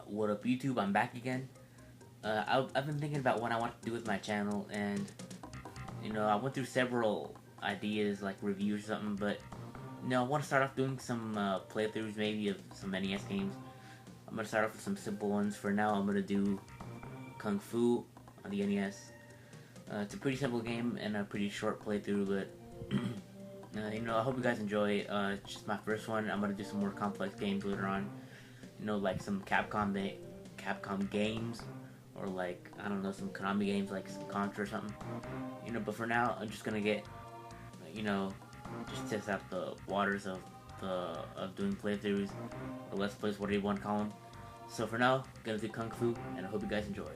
What up, YouTube? I'm back again. I've been thinking about what I want to do with my channel, and I went through several ideas like reviews or something, but I want to start off doing some playthroughs, maybe of some NES games. I'm gonna start off with some simple ones for now. I'm gonna do Kung Fu on the NES. It's a pretty simple game and a pretty short playthrough, but I hope you guys enjoy. It's just my first one. I'm gonna do some more complex games later on. Like some Capcom games, or like I don't know, some Konami games like some Contra or something. But for now, I'm just gonna get, you know, just test out the waters of doing playthroughs or let's plays, whatever you want to call them. So for now, gonna do Kung Fu, and I hope you guys enjoy.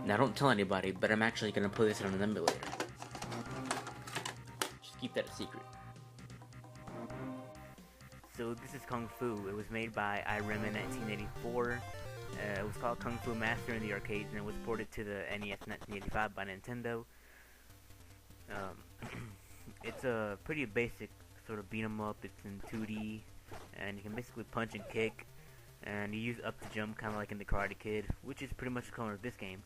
Now don't tell anybody, but I'm actually gonna play this on an emulator. Just keep that a secret. So this is Kung Fu. It was made by IREM in 1984. It was called Kung Fu Master in the arcades, and it was ported to the NES in 1985 by Nintendo. It's a pretty basic sort of beat 'em up. It's in 2D, and you can basically punch and kick, and you use up to jump, kind of like in the Karate Kid, which is pretty much the color of this game.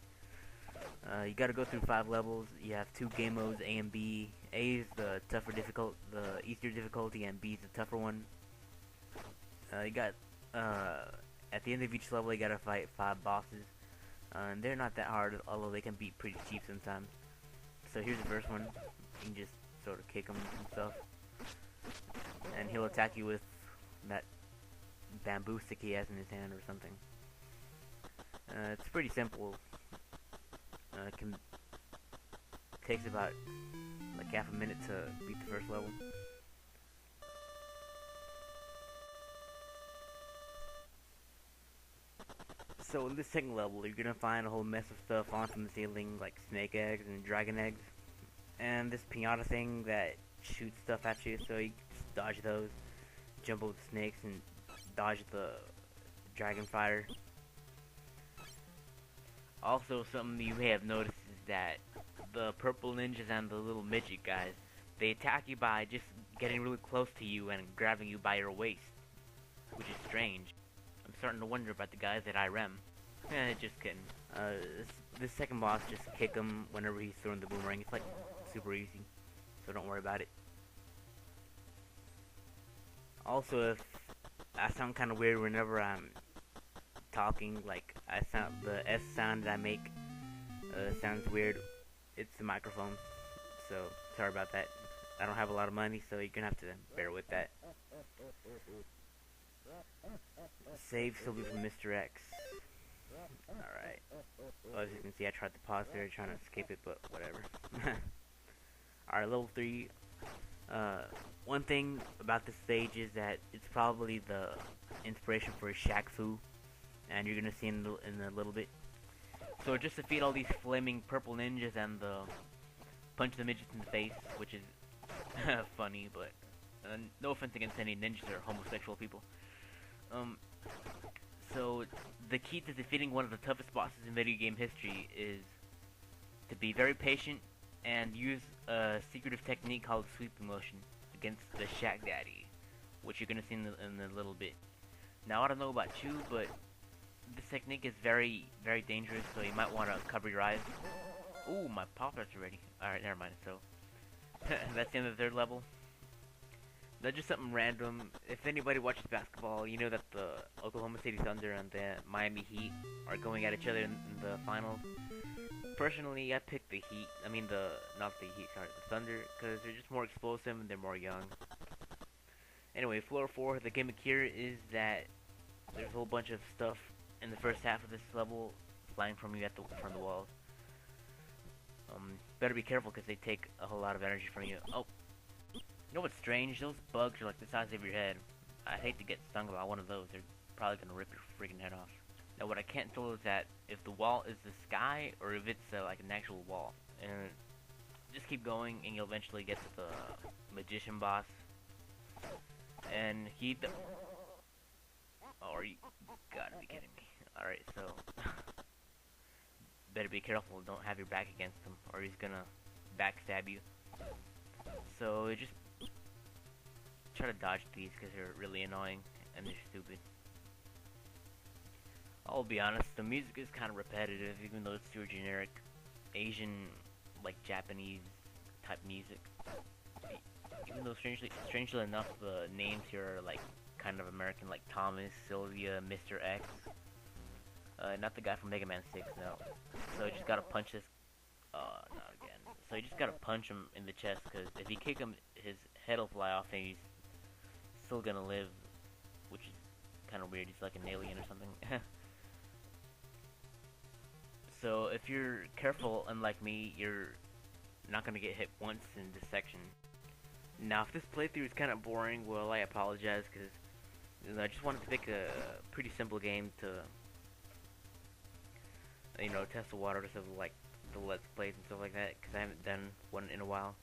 You got to go through 5 levels. You have 2 game modes, A and B. A is the easier difficulty, and B is the tougher one. You got at the end of each level, you gotta fight 5 bosses, and they're not that hard, although they can be pretty cheap sometimes. So here's the first one. You can just sort of kick him and stuff, and he'll attack you with that bamboo stick he has in his hand or something. It's pretty simple. Takes about like half a minute to beat the first level. So in this second level, you're gonna find a whole mess of stuff on from the ceiling, like snake eggs and dragon eggs, and this pinata thing that shoots stuff at you. So you just dodge those, jump over the snakes, and dodge the dragon fire. Also, something you may have noticed is that the purple ninjas and the little midget guys, they attack you by just getting really close to you and grabbing you by your waist, which is strange. I'm starting to wonder about the guys at IREM. Just kidding. This second boss, just kick him whenever he's throwing the boomerang. It's like super easy, so don't worry about it. Also, if I sound kind of weird whenever I'm talking, like the S sound that I make sounds weird. It's the microphone, so sorry about that. I don't have a lot of money, so you're gonna have to bear with that. Save Sylvie from Mr. X. Alright. Well, as you can see, I tried to pause there, trying to escape it, but whatever. Alright, level 3. One thing about this stage is that it's probably the inspiration for Shaq Fu, and you're gonna see in a little bit. So just defeat all these flaming purple ninjas and punch the midgets in the face, which is funny, but no offense against any ninjas or homosexual people. So the key to defeating one of the toughest bosses in video game history is to be very patient and use a secretive technique called sweeping motion against the Shaq Daddy, which you're gonna see in a little bit. Now I don't know about you, but this technique is very, very dangerous, so you might want to cover your eyes. Ooh, my pop-ups are ready. Alright, never mind. So that's the end of the 3rd level. That's just something random. If anybody watches basketball, you know that the Oklahoma City Thunder and the Miami Heat are going at each other in the finals. Personally, I picked the Heat. I mean not the Heat, sorry, the Thunder, because they're just more explosive and they're more young. Anyway, floor 4, the gimmick here is that there's a whole bunch of stuff in the first half of this level flying from you from the walls. Better be careful because they take a whole lot of energy from you. Oh. You know what's strange? Those bugs are like the size of your head. I'd hate to get stung by one of those. They're probably gonna rip your freaking head off. Now what I can't tell is that if the wall is the sky or if it's like an actual wall. And just keep going and you'll eventually get to the magician boss. And oh, you gotta be kidding me. Alright, so better be careful, don't have your back against him or he's gonna backstab you. So just try to dodge these because they're really annoying and they're stupid. I'll be honest, the music is kind of repetitive, even though it's super generic. Asian, like Japanese type music. Even though strangely enough, the names here are like kind of American, like Thomas, Sylvia, Mr. X. Not the guy from Mega Man 6, no. So you just gotta punch this. Not again. So you just gotta punch him in the chest, because if you kick him, his head will fly off and he's still gonna live, which is kind of weird. He's like an alien or something. So if you're careful, unlike me, you're not gonna get hit once in this section. Now, if this playthrough is kind of boring, well, I apologize, because I just wanted to pick a pretty simple game to, test the waters of like the Let's Plays and stuff like that, because I haven't done one in a while.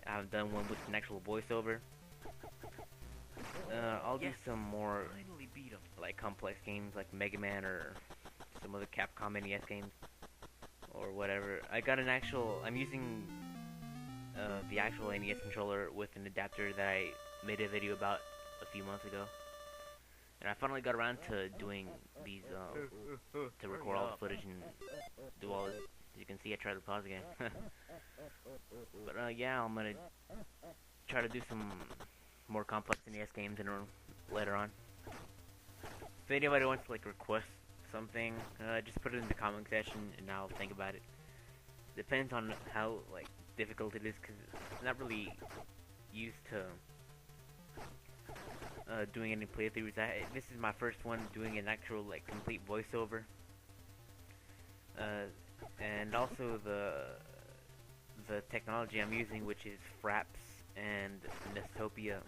I haven't done one with an actual voiceover. I'll do some more like complex games like Mega Man or some other Capcom NES games or whatever. I'm using the actual NES controller with an adapter that I made a video about a few months ago. And I finally got around to doing these, to record all the footage and do all this. As you can see, I tried to pause again. But yeah, I'm gonna try to do some more complex NES games later on. If anybody wants to like request something, just put it in the comment section and I'll think about it. Depends on how like difficult it is, because I'm not really used to doing any playthroughs. This is my first one doing an actual like complete voiceover, and also the technology I'm using, which is Fraps and Nestopia.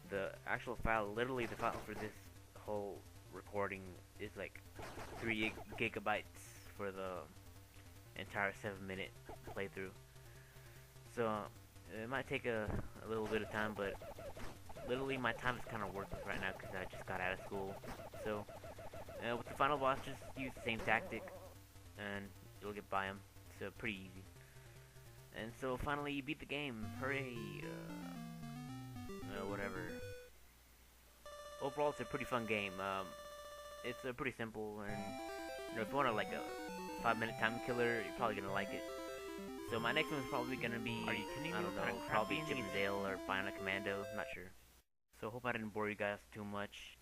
The actual file, literally the file for this whole recording is like 3 gigabytes for the entire 7-minute playthrough. So it might take a little bit of time, but literally my time is kind of worthless right now because I just got out of school. So with the final boss, just use the same tactic and you'll get by him. So pretty easy. And so finally you beat the game. Hooray! Whatever. Overall, it's a pretty fun game. It's pretty simple, and if you want like a 5-minute time killer, you're probably gonna like it. So my next one is probably gonna be, I don't know, probably Chip and Dale or Bionic Commando. I'm not sure. So hope I didn't bore you guys too much.